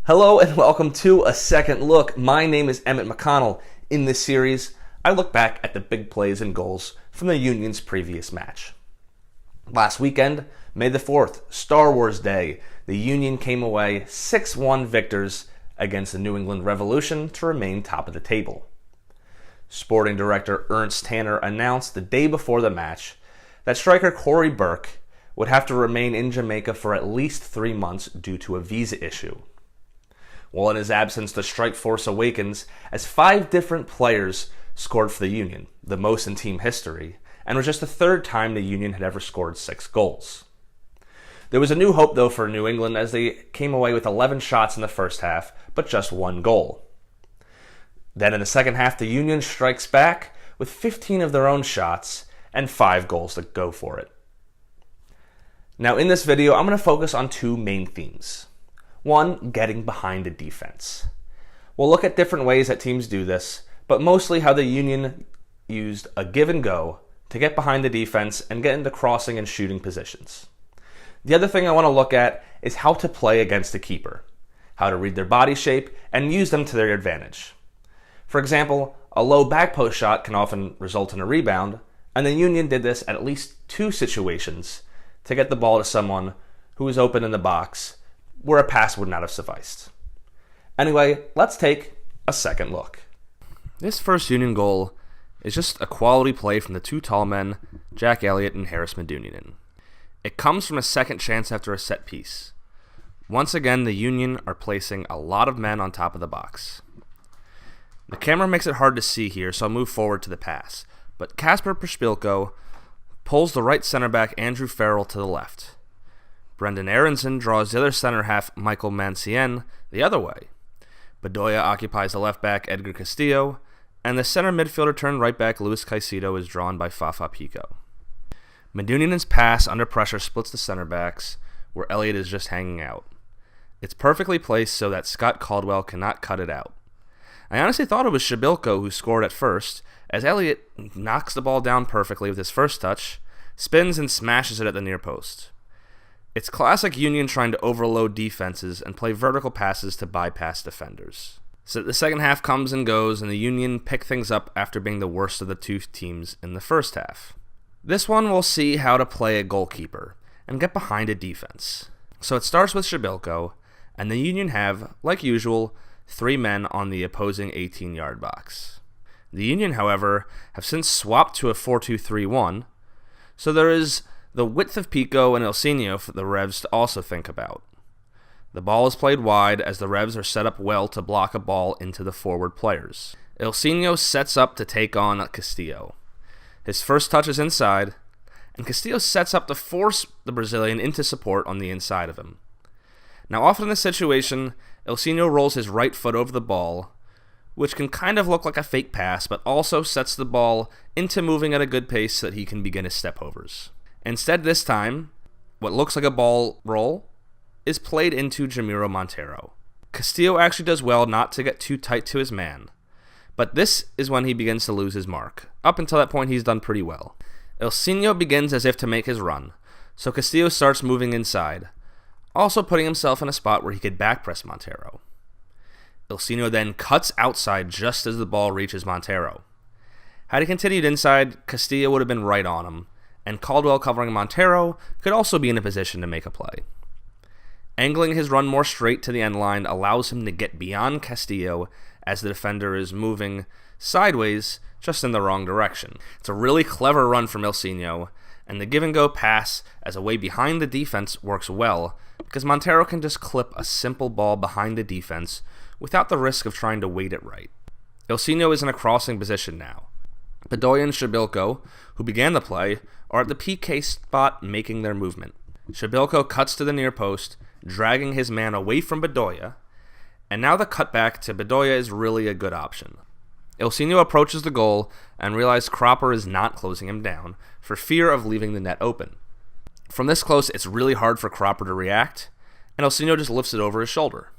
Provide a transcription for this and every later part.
Hello and welcome to A Second Look. My name is Emmett McConnell. In this series, I look back at the big plays and goals from the Union's previous match. Last weekend, May the 4th, Star Wars Day, the Union came away 6-1 victors against the New England Revolution to remain top of the table. Sporting director Ernst Tanner announced the day before the match that striker Corey Burke would have to remain in Jamaica for at least 3 months due to a visa issue. While in his absence, the strike force awakens as 5 different players scored for the Union, the most in team history, and was just the 3rd time the Union had ever scored 6 goals. There was a new hope, though, for New England as they came away with 11 shots in the first half, but just 1 goal. Then in the second half, the Union strikes back with 15 of their own shots and 5 goals to go for it. Now in this video, I'm going to focus on 2 main themes. 1, getting behind the defense. We'll look at different ways that teams do this, but mostly how the Union used a give and go to get behind the defense and get into crossing and shooting positions. The other thing I want to look at is how to play against the keeper, how to read their body shape and use them to their advantage. For example, a low back post shot can often result in a rebound, and the Union did this at least 2 situations to get the ball to someone who was open in the box where a pass would not have sufficed. Anyway, let's take a second look. This first Union goal is just a quality play from the 2 tall men, Jack Elliott and Harris Medunjanin. It comes from a second chance after a set piece. Once again, the Union are placing a lot of men on top of the box. The camera makes it hard to see here, so I'll move forward to the pass. But Kasper Przybylko pulls the right center back Andrew Farrell to the left. Brendan Aronson draws the other center half Michael Mancien the other way. Bedoya occupies the left back Edgar Castillo, and the center midfielder turned right back Luis Caicedo is drawn by Fafa Pico. Medunjanin's pass under pressure splits the center backs, where Elliott is just hanging out. It's perfectly placed so that Scott Caldwell cannot cut it out. I honestly thought it was Przybylko who scored at first, as Elliott knocks the ball down perfectly with his first touch, spins and smashes it at the near post. It's classic Union trying to overload defenses and play vertical passes to bypass defenders. So the second half comes and goes, and the Union pick things up after being the worst of the 2 teams in the first half. This one we'll see how to play a goalkeeper and get behind a defense. So it starts with Przybylko, and the Union have, like usual, 3 men on the opposing 18-yard box. The Union, however, have since swapped to a 4-2-3-1, so there is the width of Pico and Ilsinho for the Revs to also think about. The ball is played wide as the Revs are set up well to block a ball into the forward players. Ilsinho sets up to take on Castillo. His first touch is inside, and Castillo sets up to force the Brazilian into support on the inside of him. Now often in this situation, Ilsinho rolls his right foot over the ball, which can kind of look like a fake pass, but also sets the ball into moving at a good pace so that he can begin his step-overs. Instead this time, what looks like a ball roll is played into Jamiro Monteiro. Castillo actually does well not to get too tight to his man, but this is when he begins to lose his mark. Up until that point, he's done pretty well. Ilsinho begins as if to make his run, so Castillo starts moving inside, also putting himself in a spot where he could backpress Monteiro. Ilsinho then cuts outside just as the ball reaches Monteiro. Had he continued inside, Castillo would have been right on him, and Caldwell covering Monteiro could also be in a position to make a play. Angling his run more straight to the end line allows him to get beyond Castillo as the defender is moving sideways just in the wrong direction. It's a really clever run from Ilsinho, and the give-and-go pass as a way behind the defense works well because Monteiro can just clip a simple ball behind the defense without the risk of trying to weight it right. Ilsinho is in a crossing position now. Bedoya and Przybylko, who began the play, are at the PK spot making their movement. Przybylko cuts to the near post, dragging his man away from Bedoya, and now the cutback to Bedoya is really a good option. Ilsinho approaches the goal and realizes Cropper is not closing him down for fear of leaving the net open. From this close, it's really hard for Cropper to react, and Ilsinho just lifts it over his shoulder.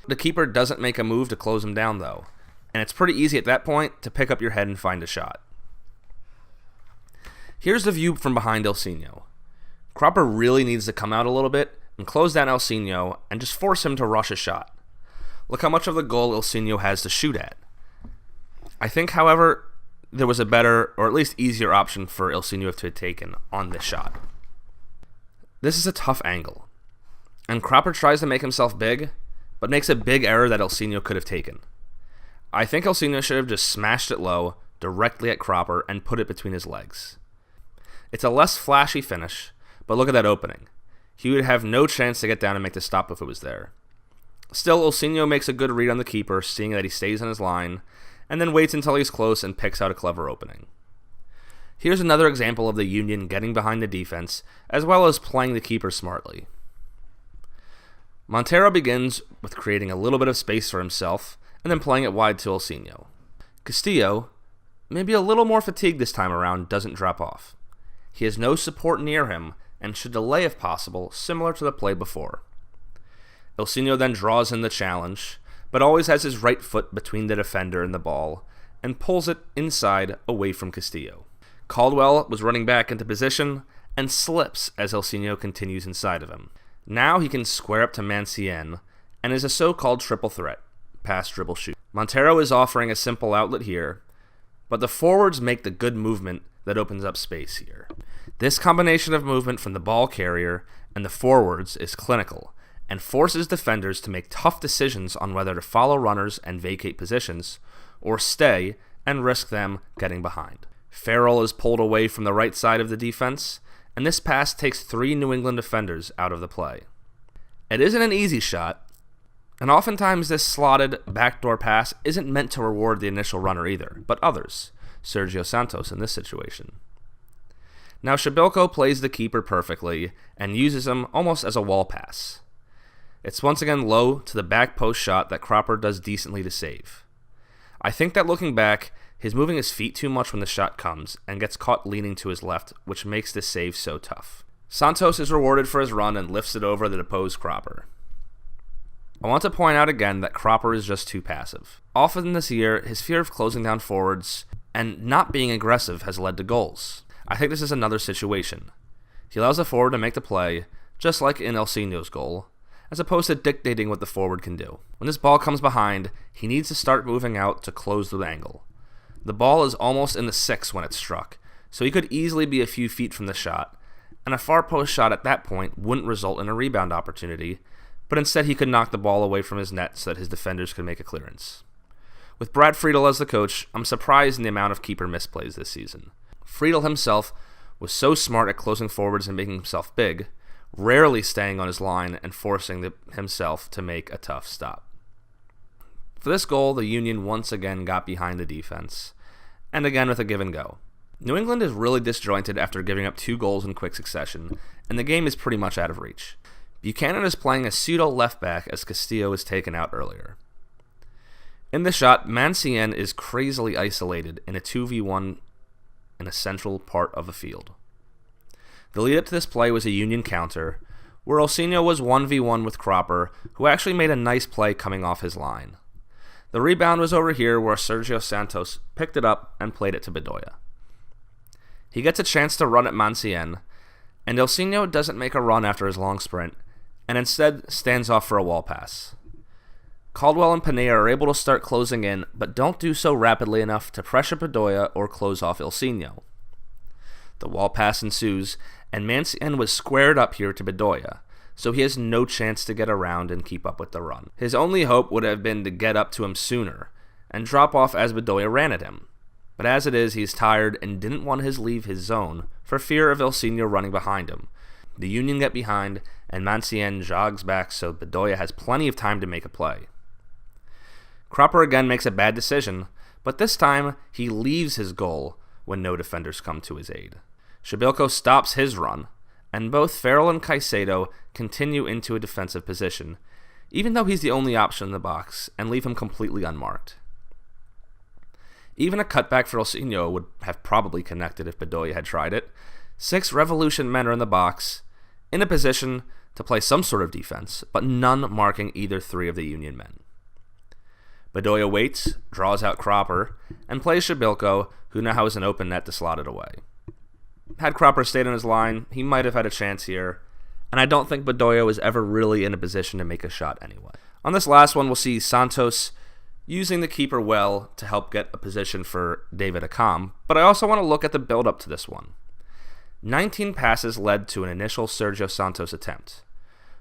The keeper doesn't make a move to close him down, though, and it's pretty easy at that point to pick up your head and find a shot. Here's the view from behind Ilsinho. Cropper really needs to come out a little bit and close down Ilsinho and just force him to rush a shot. Look how much of the goal Ilsinho has to shoot at. I think, however, there was a better, or at least easier option for Ilsinho to have taken on this shot. This is a tough angle, and Cropper tries to make himself big, but makes a big error that Ilsinho could have taken. I think Ilsinho should have just smashed it low, directly at Cropper, and put it between his legs. It's a less flashy finish, but look at that opening. He would have no chance to get down and make the stop if it was there. Still, Ilsinho makes a good read on the keeper, seeing that he stays in his line, and then waits until he's close and picks out a clever opening. Here's another example of the Union getting behind the defense, as well as playing the keeper smartly. Montero begins with creating a little bit of space for himself, and then playing it wide to Ilsinho. Castillo, maybe a little more fatigued this time around, doesn't drop off. He has no support near him, and should delay if possible, similar to the play before. Ilsinho then draws in the challenge, but always has his right foot between the defender and the ball, and pulls it inside away from Castillo. Caldwell was running back into position, and slips as Ilsinho continues inside of him. Now he can square up to Mancien, and is a so-called triple threat, pass, dribble, shoot. Montero is offering a simple outlet here, but the forwards make the good movement that opens up space here. This combination of movement from the ball carrier and the forwards is clinical, and forces defenders to make tough decisions on whether to follow runners and vacate positions, or stay and risk them getting behind. Farrell is pulled away from the right side of the defense, and this pass takes 3 New England defenders out of the play. It isn't an easy shot, and oftentimes this slotted backdoor pass isn't meant to reward the initial runner either, but others, Sergio Santos in this situation. Now Shabilko plays the keeper perfectly, and uses him almost as a wall pass. It's once again low to the back post shot that Cropper does decently to save. I think that looking back, he's moving his feet too much when the shot comes, and gets caught leaning to his left, which makes this save so tough. Santos is rewarded for his run and lifts it over the deposed Cropper. I want to point out again that Cropper is just too passive. Often this year, his fear of closing down forwards and not being aggressive has led to goals. I think this is another situation. He allows the forward to make the play, just like in Ilsinho's goal, as opposed to dictating what the forward can do. When this ball comes behind, he needs to start moving out to close the angle. The ball is almost in the 6 when it's struck, so he could easily be a few feet from the shot, and a far post shot at that point wouldn't result in a rebound opportunity, but instead he could knock the ball away from his net so that his defenders could make a clearance. With Brad Friedel as the coach, I'm surprised in the amount of keeper misplays this season. Friedel himself was so smart at closing forwards and making himself big, rarely staying on his line and forcing himself to make a tough stop. For this goal, the Union once again got behind the defense, and again with a give and go. New England is really disjointed after giving up 2 goals in quick succession, and the game is pretty much out of reach. Buchanan is playing a pseudo left back as Castillo was taken out earlier. In the shot, Mancien is crazily isolated in a 2v1 in a central part of the field. The lead up to this play was a Union counter, where Ilsinho was 1v1 with Cropper, who actually made a nice play coming off his line. The rebound was over here where Sergio Santos picked it up and played it to Bedoya. He gets a chance to run at Mancien, and Ilsinho doesn't make a run after his long sprint, and instead stands off for a wall pass. Caldwell and Pineda are able to start closing in, but don't do so rapidly enough to pressure Bedoya or close off Ilsinho. The wall pass ensues, and Mancien was squared up here to Bedoya, so he has no chance to get around and keep up with the run. His only hope would have been to get up to him sooner, and drop off as Bedoya ran at him. But as it is, he's tired and didn't want to leave his zone for fear of Ilsinho running behind him. The Union get behind, and Mancien jogs back so Bedoya has plenty of time to make a play. Cropper again makes a bad decision, but this time he leaves his goal when no defenders come to his aid. Shabilko stops his run, and both Farrell and Caicedo continue into a defensive position, even though he's the only option in the box, and leave him completely unmarked. Even a cutback for Ilsinho would have probably connected if Bedoya had tried it. 6 Revolution men are in the box, in a position to play some sort of defense, but none marking either 3 of the Union men. Bedoya waits, draws out Cropper, and plays Shabilko, who now has an open net to slot it away. Had Cropper stayed on his line, he might have had a chance here. and I don't think Bedoya was ever really in a position to make a shot anyway. On this last one, we'll see Santos using the keeper well to help get a position for David Accam, but I also want to look at the build-up to this one. 19 passes led to an initial Sergio Santos attempt.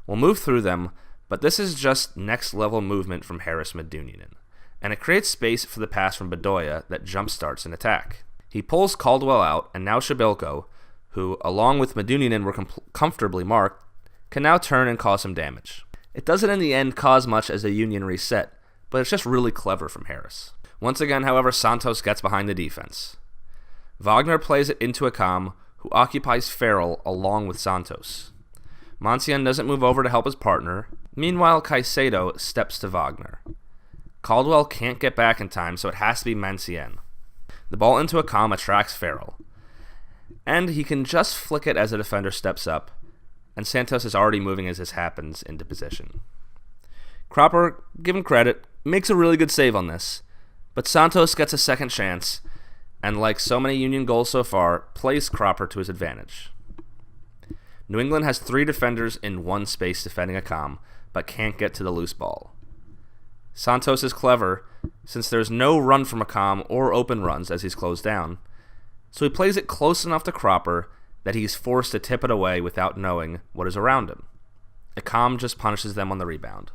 We'll move through them, but this is just next-level movement from Haris Medunjanin, and it creates space for the pass from Bedoya that jump-starts an attack. He pulls Caldwell out, and now Shabilko, who, along with Medunjanin, were comfortably marked, can now turn and cause some damage. It doesn't in the end cause much as a Union reset, but it's just really clever from Haris. Once again, however, Santos gets behind the defense. Wagner plays it into Accam, who occupies Farrell along with Santos. Mancian doesn't move over to help his partner. Meanwhile, Caicedo steps to Wagner. Caldwell can't get back in time, so it has to be Mancian. The ball into Accam attracts Farrell, and he can just flick it as a defender steps up, and Santos is already moving as this happens into position. Cropper, give him credit, makes a really good save on this, but Santos gets a second chance, and like so many Union goals so far, plays Cropper to his advantage. New England has 3 defenders in one space defending Accam, but can't get to the loose ball. Santos is clever, since there's no run from Accam or open runs as he's closed down, so he plays it close enough to Cropper that he's forced to tip it away without knowing what is around him. Accam just punishes them on the rebound.